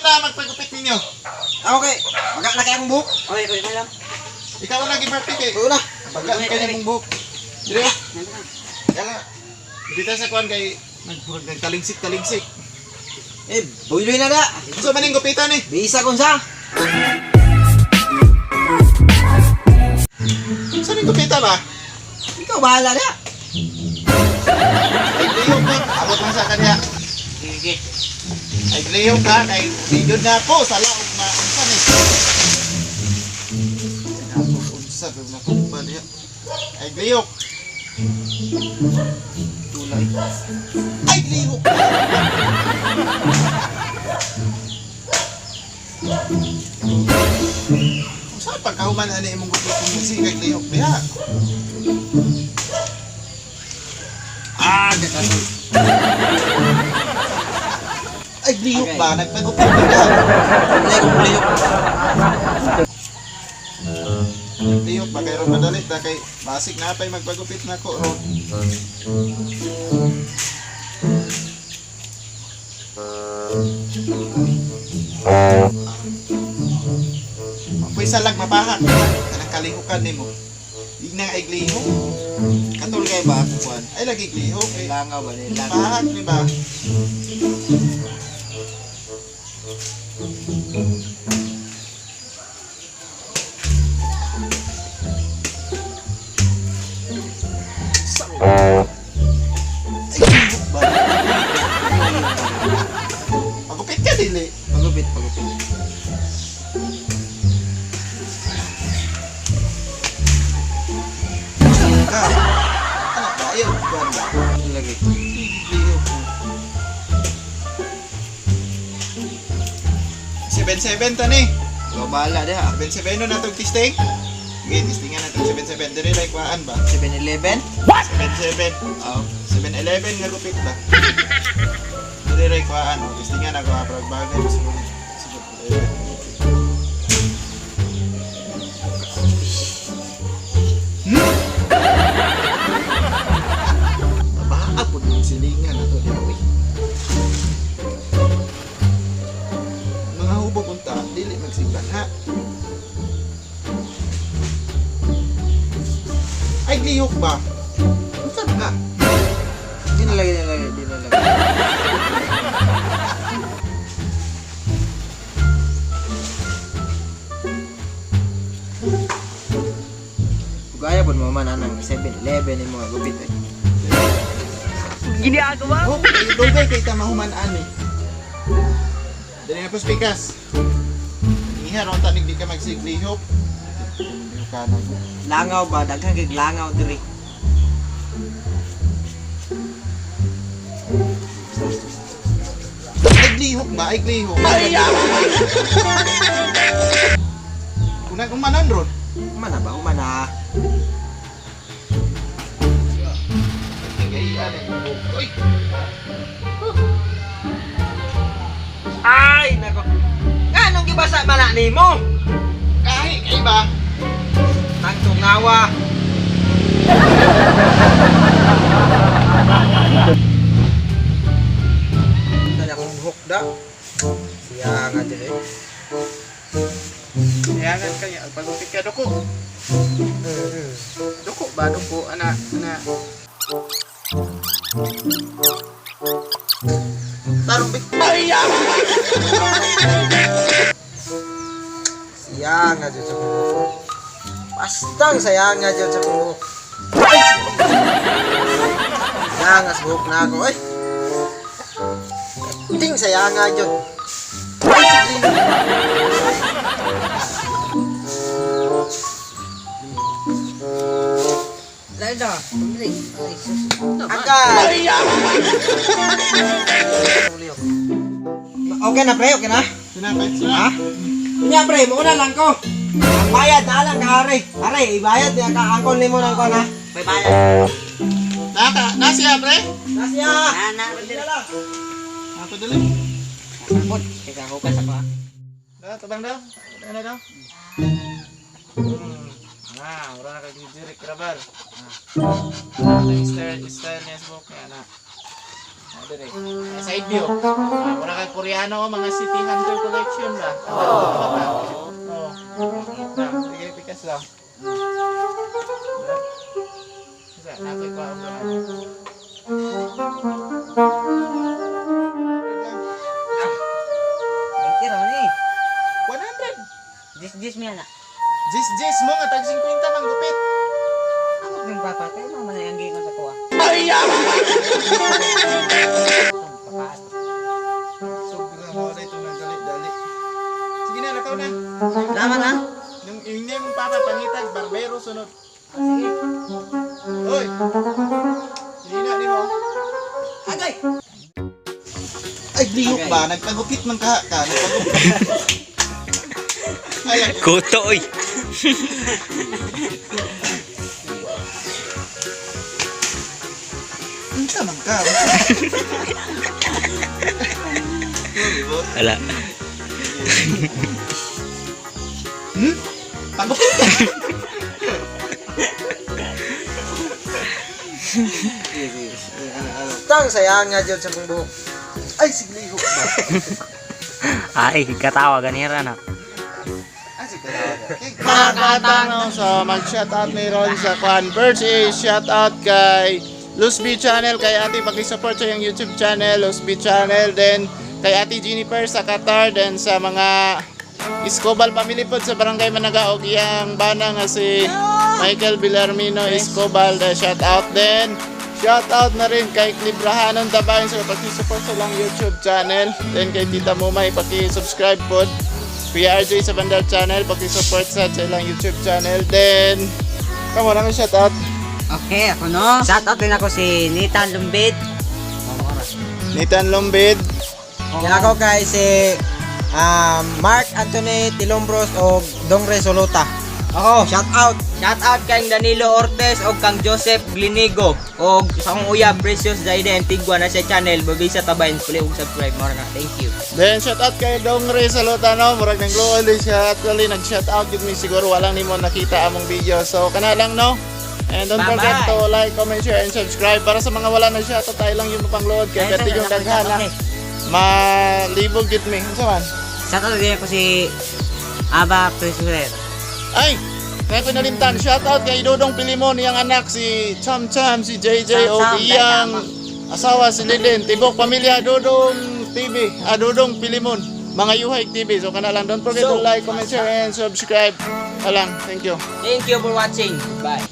na magpagupit ninyo. Okay. Maga na kayang buhok. Okay, kuya lang. Ikaw na gi-birthday kay. Oo na. Baga kay mong buhok. Dire. Yala. Dito sa kuan kay nagtalingsik-talingsik. Eh, builoy na da. So maning gupitan ni. Bisa kung sa. Saan yung gupita ba? Ikaw bahala na. Ay lihok ka. Abot lang sa kanya. Sige. Ay lihok ka. Ay video na ako sa laog na unsa ni. Sinabot unsa pero nakupa niya. Ay lihok. Tulay. Ay lihok. Saan pagkahuman ani imong gupit kung music lihok diha? Ganun. Ay lihok ba? Nagpagupit ka diha. Lihok. Lihok ba kay ron madali ta kay basig na pay magpagupit nako ron. Apoy salag mapahak kanang kalihukan nimo. Di na ay glihok. Katul kay ba kuan? Ay lagi glihok eh. Langaw ba ni langaw? Pahak ni ba? Ay glihok ba? Pagupit ka dili. Pagupit. Ka. Anak ba ayaw kuan ba? Lagi. Glihok. 7-7 ta ni. Ikaw bahala da. 7-7 no natong testing. Okay, testingan natin 7-7 dire like waan ba? 7-Eleven. 7-7. Oh. 7-11 nga gupit ba? Dire like waan, testingan ako aprag bagay mas mo. Babaag po yung silingan na to diawi. Mga hubog unta, dili magsiglan ha. Ay glihok ba? Unsa ka? Di na lagi. Gaya pun mo man anang 7-Eleven yung mga gupit eh. Gini ako ba? Oh, dugay kay ta mahuman-an eh. Dili na pikas. Iha ron ta di ka magsiglihok. Hindi ka na. Langaw ba? Daghang kay langaw diri. Ay glihok ba? Ay glihok. Kuna kumanan ron. Umana ba? Umana. Gayaan eh. Oy. Ay, nako. Nganong gibasa man nimo? Kahi kay ba? Tangtong ngawa. Dala kong buhok da. Siya nga dire. Kayangan kaya pagupit ka doko. Doko ba doko ana. Tarong bit. Siya nga dyan sa buhok. Pastang sayang nga dyan sa buhok. Sayang nga sa buhok na ako eh. Ting sayang nga dyan. Lada, pumili. Agad! Okay na pre, okay na? Sinapay Ha? Kanya pre, muna lang ko. Ang bayad na lang ka are. Are, ibayad niya ka. Angkol ni mo lang ko na. May bayad. Na siya pre? Nasya! Ana, Hindi na lang. Ako dali. Sabot. Teka, hukas ako ah. Tabang daw. Ano daw? Wala na kag Direk Rabal. Style niya sa buhok niya na. Dere. Side view. Mura kay Koreano mga City Hunter collection ba? Oh. Sige, pikas lang. Isa, nakoy ko ang Tira man eh. 100. Jis mi ana. Jis mo nga tag 50 man gupit. Ako yung papatay mo man ang gingon sa kuha. Sobrang wala ito ng dali-dali. Sige na, lakaw na. Laman na. Yung name mong papa, pangitag, barbero, sunod. Sige. Hoy! Hindi na, di mo. Agay. Ay, lihok ba? Nagpagupit man ka. Nagpagupit. Alam. Kuto, oy. Ang tamang ka. Ala. Pagupit ka. Tang sayang nga dyan sa mong buhok. Ay, sige, lihok ba? Ay, katawa ganira na. Ay, sige, mga katanong, so mag-shoutout mayroon sa Converge. Shoutout kay Luzby Channel, kay Ate pag-support sa yung YouTube channel, Luzby Channel, then kay Ate Jennifer sa Qatar, then sa mga Escobal family po sa Barangay Managaog, yang bana nga si Michael Villarmino Escobal, shoutout din. Shoutout na rin kay Clibrahanon Tabayan sa pag-support sa lang YouTube channel, then kay Tita Mumay pag-subscribe po. PRJ sa Bandar Channel, pag-support sa lang YouTube channel, then kamo na may shoutout. Okay, ako no. Shoutout din ako si Nathan Lumbid. Nathan Lombid. Yan ako kay si Mark Anthony Tilombros o Dongre Soluta. Ako, shout out. Shoutout kang Danilo Ortez o kang Joseph Glinigo o sa akong uyab Precious Zaide Antigua na sa channel Bagay sa Tabayan, puli og subscribe mo na. Thank you. Then shoutout kay Dongre Salotano, murag nang glool siya, actually nag-shoutout yun mi, siguro walang nimo nakita among video. So kana lang no. And don't Bye-bye. forget to like, comment, share, and subscribe. Para sa mga wala na shoutout, tayo lang yung pangload. Kaya pwede yung daghana. Malibog git mi. Ano man? Shoutout din ako si Aba Precious. Ay! Kaya ko nalimtan, shoutout kay Dodong Pilimon, iyang anak si Cham Cham, si JJ, o Cham Cham, iyang asawa si Lilin. Tibok pamilya, Dodong TV, Dodong Pilimon, mga Yuhay TV. So kana lang, don't forget to like, comment, share, and subscribe. Alang, thank you. Thank you for watching. Bye.